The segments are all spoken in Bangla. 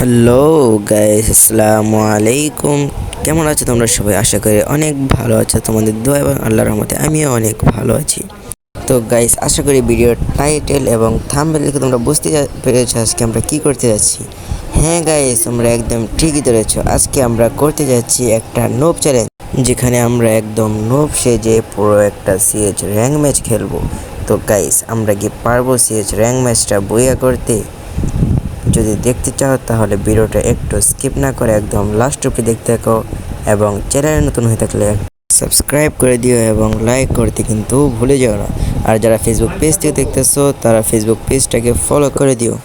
হ্যালো গাইস, আসসালামু আলাইকুম। কেমন আছো তোমরা সবাই? আশা করি অনেক ভালো আছো। তোমাদের দোয়া এবং আল্লাহর রহমতে আমিও অনেক ভালো আছি। তো গাইস, আশা করি ভিডিওর টাইটেল এবং থাম্বনেল দেখে তোমরা বুঝতে পেরেছো আজকে আমরা কি করতে যাচ্ছি। হ্যাঁ গাইস, তোমরা একদম ঠিকই ধরেছো। আজকে আমরা করতে যাচ্ছি একটা নোব চ্যালেঞ্জ, যেখানে আমরা একদম নোব সেজে পুরো একটা সিএচ র্যাঙ্ক ম্যাচ খেলবো। তো গাইস, আমরা কি পারবো সিএচ র্যাঙ্ক ম্যাচটা বইয়া করতে? যদি দেখতে চাও তাহলে ভিডিওটা একটু স্কিপ না করে একদম লাস্ট অবধি দেখতে থাকো, এবং চ্যানেলে নতুন হয়ে থাকলে সাবস্ক্রাইব করে দিও এবং লাইক করতে কিন্তু ভুলে যাও না। আর যারা ফেসবুক পেজ থেকে দেখতেছো তারা ফেসবুক পেজটাকে ফলো করে দিও।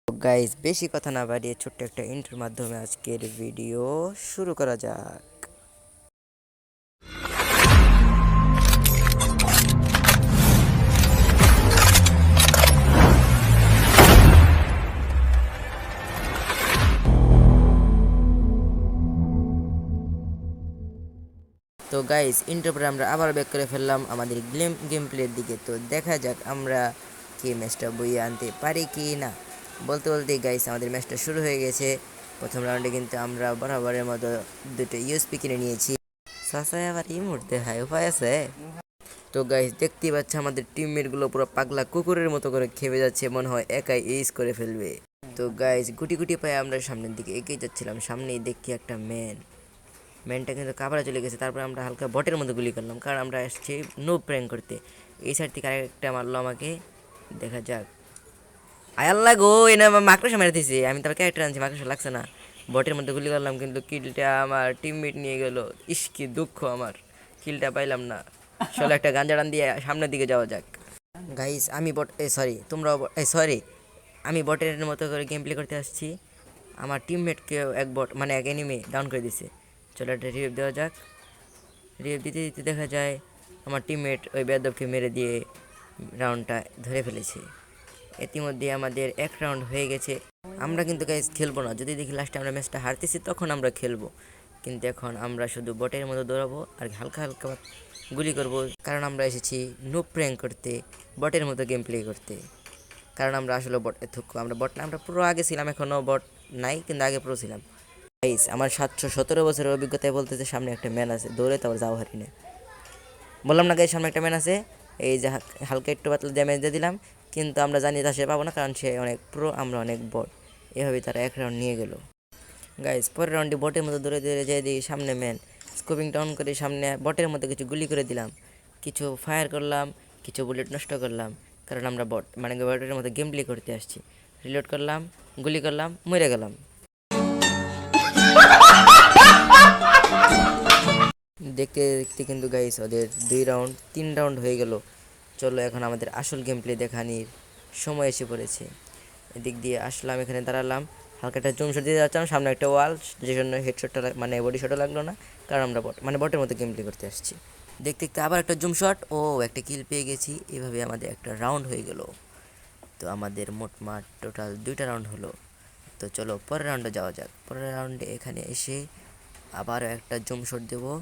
গাইস, বেশি কথা না বাড়িয়ে ছোট্ট একটা ইন্ট্রোর মাধ্যমে আজকের ভিডিও শুরু করা যাক। তো গাইস, ইন্টার পরে আমরা আবার ব্যাক করে ফেললাম আমাদের গেম প্লের দিকে। তো দেখা যাক আমরা কি ম্যাচটা বইয়ে আনতে পারি কি না। বলতে বলতে গাইস, আমাদের ম্যাচটা শুরু হয়ে গেছে। প্রথম রাউন্ডে কিন্তু আমরা বরাবরের মতো দুটো ইউএসপি কিনে নিয়েছি। সাসায় আবার এই মুহূর্তে হাই উপায় আছে। তো গাইস, দেখতেই পাচ্ছে আমাদের টিমমেটগুলো পুরো পাগলা কুকুরের মতো করে খেপে যাচ্ছে, মনে হয় একাই এইস করে ফেলবে। তো গাইস, গুটি গুটি পায়ে আমরা সামনের দিকে এগিয়ে যাচ্ছিলাম। সামনেই দেখি একটা ম্যানটা কিন্তু কাপড়ে চলে গেছে। তারপর আমরা হালকা বটের মধ্যে গুলি করলাম, কারণ আমরা আসছি নো প্র্যাঙ্ক করতে। এই সাইড থেকে আরেকটা মারলো আমাকে। দেখা যাক। আয়াল্লা গো, এনে আমার মাকড়সা মেরে দিয়েছে। আমি তারপর ক্যারেক্টার আনছি, মাকড়সা লাগছে না। বটের মধ্যে গুলি করলাম, কিন্তু কিলটা আমার টিমমেট নিয়ে গেল। ইস, কি দুঃখ আমার, কিলটা পাইলাম না। চলো একটা গাঞ্জা টান দিয়ে সামনের দিকে যাওয়া যাক। গাইস, আমি সরি, আমি বটের মতো করে গেম প্লে করতে আসছি। আমার টিমমেটকে এক বট মানে এক এনিমি ডাউন করে দিছে। চলো একটা রিভাইভ দেওয়া যাক। রিভাইভ দিতে দিতে দেখা যায় আমার টিমমেট ওই বেদবকে মেরে দিয়ে রাউন্ডটা ধরে ফেলেছে। ইতিমধ্যে আমাদের এক রাউন্ড হয়ে গেছে। আমরা কিন্তু গাইস খেলবো না। যদি দেখি লাস্টে আমরা ম্যাচটা হারতেছি তখন আমরা খেলবো, কিন্তু এখন আমরা শুধু বটের মতো দৌড়াবো আর হালকা হালকা গুলি করব, কারণ আমরা এসেছি নো প্র্যাঙ্ক করতে, বটের মতো গেম প্লে করতে। কারণ আমরা আসলে বট থুকু, আমরা বট না, আমরা পুরো আগে ছিলাম, এখনও বট নাই, কিন্তু আগে পুরো ছিলাম। গাইস, আমার 717 বছরের অভিজ্ঞতায় বলতেছে সামনে একটা ম্যান আছে, দৌড়ে তারপর যাও হারি না। বললাম না গাইস, সামনে একটা ম্যান আছে। এই যে হালকা একটু পাতলা ড্যামেজ দিয়ে দিলাম, কিন্তু আমরা জানি তা সে পাবো না, কারণ সে অনেক প্রো, আমরা অনেক বট। এভাবেই তারা এক রাউন্ড নিয়ে গেল। গাইস, পরের রাউন্ডে বটের মতো দৌড়ে দৌড়ে যেয়ে দিই সামনে ম্যান। স্কোপিং ডাউন করে সামনে বটের মতো কিছু গুলি করে দিলাম, কিছু ফায়ার করলাম, কিছু বুলেট নষ্ট করলাম, কারণ আমরা বট মানে বটের মতো গেম প্লে করতে আসছি। রিলোড করলাম, গুলি করলাম, মরে গেলাম। দেখতে দেখতে কিন্তু গাইস ওদের 3 রাউন্ড হয়ে গেল। চলো এখন আমাদের আসল গেম প্লে দেখানির সময় এসে পড়েছে। এদিক দিয়ে আসলাম, এখানে দাঁড়ালাম, হালকা একটা জুম শট দিয়ে যাচ্ছিলাম, সামনে একটা ওয়াল, যে জন্য হেডশটটা মানে বডি শটও লাগলো না, কারণ আমরা বটের মতো গেম প্লে করতে আসছি। দেখতে দেখতে আবার একটা জুম শট, ও একটা কিল পেয়ে গেছি। এভাবে আমাদের একটা রাউন্ড হয়ে গেল। তো আমাদের মোটমাট টোটাল 2টা রাউন্ড হলো। তো চলো পরের রাউন্ডে যাওয়া যাক। পরের রাউন্ডে এখানে এসে আবারও একটা জুম শট দেবো।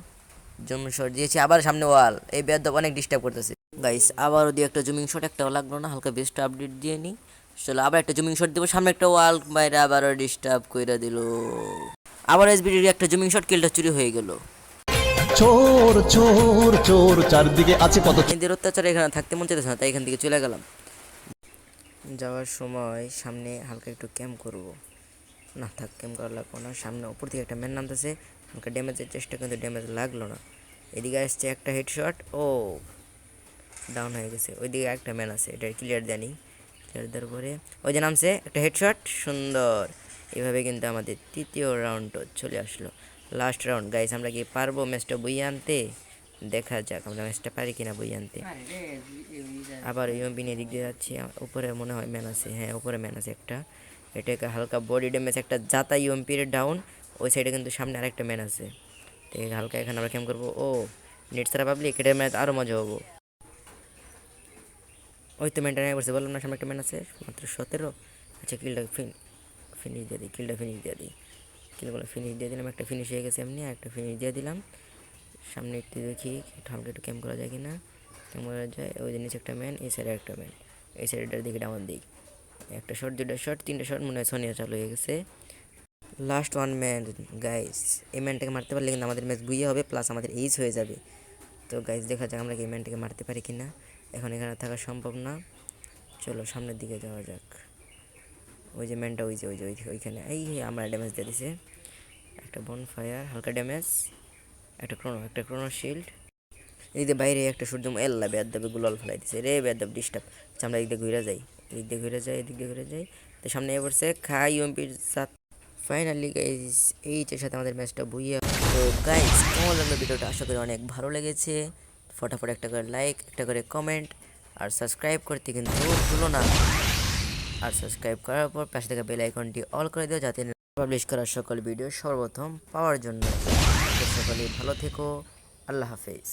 জুম শট দিয়েছি, আবার সামনে ওয়াল, এই বেয়াদব অনেক ডিস্টার্ব করতেছে। গাইস, আবারও দিয়ে একটা জুমিং শট, একটাও লাগলো না, হালকা বেস্ট আপডেট দিয়ে নিই। চলো আবার একটা জুমিং শট দেবো, সামনে একটা ওয়াল বাইরে আবারও ডিস্টার্ব করে দিল। আবার এসবিডির একটা জুমিং শট, কিলটা চুরি হয়ে গেল। চোর চোর চোর চারদিকে আছে কত। এদের অত্যাচারে এখানে থাকতে মন চাইতেছে না, তাই এখান থেকে চলে গেলাম। যাওয়ার সময় সামনে হালকা একটু ক্যাম্প করব। না থাক, ক্যাম্প করা লাগবো না। সামনে উপর থেকে একটা ম্যান নামতেছে, হালকা ড্যামেজের চেষ্টা, কিন্তু ড্যামেজ লাগলো না। এদিকে আসছে একটা হেডশট, ও ডাউন হয়ে গেছে। ওইদিকে একটা ম্যান আছে, এটা ক্লিয়ার দেয়নি। ক্লিয়ার দেওয়ার পরে ওই যে নামছে একটা হেডশট, সুন্দর। এভাবে কিন্তু আমাদের তৃতীয় রাউন্ডও চলে আসলো। লাস্ট রাউন্ড গাইস, আমরা কি পারবো ম্যাচটা বইয়ে আনতে? দেখা যাক আমরা ম্যাচটা পারি কিনা বইয়ে আনতে। আবার ইউএমপি নিয়ে দিক দিয়ে যাচ্ছি, উপরে মনে হয় ম্যান আছে। হ্যাঁ, উপরে ম্যান আছে একটা। এটাকে হালকা বডি ড্যামেজ একটা জাতা ইউএমপির ডাউন। ওই সাইডে কিন্তু সামনে আরেকটা ম্যান আছে। তো হালকা এখানে আমরা ক্যাম্প করবো। ও নেট সারা পাবলিক, এটার ম্যাচ আরও মজা হবো। ওই তো মেনটেন করছে, বললাম না সামনে একটা ম্যান আছে, মাত্র 17। আচ্ছা, কিলটা ফিনিশ দিয়ে দিই, কিলগুলো ফিনিশ দিয়ে দিলাম। একটা ফিনিশ হয়ে গেছে এমনি, আর একটা ফিনিশ দিয়ে দিলাম। সামনে একটু দেখি হালকা একটু ক্যাম্প করা যায় কিনা। ক্যাম্প করা যায়। ওই যে নিচে একটা ম্যান, এই সাইডে একটা ম্যান, এই সাইডটার দিকে ডাউন দিই। একটা শট, দুটা শট, তিনটা শট, মনে হয় সোনিয়া চালু হয়ে গেছে। লাস্ট ওয়ান ম্যান গাইস, এই ম্যানটাকে মারতে পারলে কিন্তু আমাদের ম্যাচ বুইয়ে হবে, প্লাস আমাদের এইজ হয়ে যাবে। তো গাইস দেখা যাক আমরা কি এই ম্যানটাকে মারতে পারি কি না। এখন এখানে থাকা সম্ভব না, চলো সামনের দিকে যাওয়া যাক। ওই যে ম্যানটা, ওইখানে এই আমরা ড্যামেজ দিয়ে দিছে। একটা বন ফায়ার, হালকা ড্যামেজ, একটা ক্রোনো শিল্ড। এদিকে বাইরে একটা সূর্য এল্লা বেদ দেবে, গুলাল ফেলাই দিছে রে, বেদ দেব ডিস্টার্ব। আমরা এদিক দিয়ে ঘুরে যাই, এদিক দিয়ে ঘুরে যাই। তো সামনে এ পড়ছে খাই ইউএমপির সাথে। ফাইনালি গাইস এইটার সাথে আমাদের ম্যাচটা বুইয়া। তো গাইস তোমাদের জন্য ভিডিওটা আশা করি অনেক ভালো লেগেছে। ফটাফট একটা করে লাইক, একটা করে কমেন্ট আর সাবস্ক্রাইব করতে কিন্তু ভুলো না। আর সাবস্ক্রাইব করার পর পাশে থাকা বেল আইকনটি অল করে দিও, যাতে পাবলিশ করা সকল ভিডিও সর্বপ্রথম পাওয়ার জন্য। সকলে ভালো থেকো, আল্লাহ হাফেজ।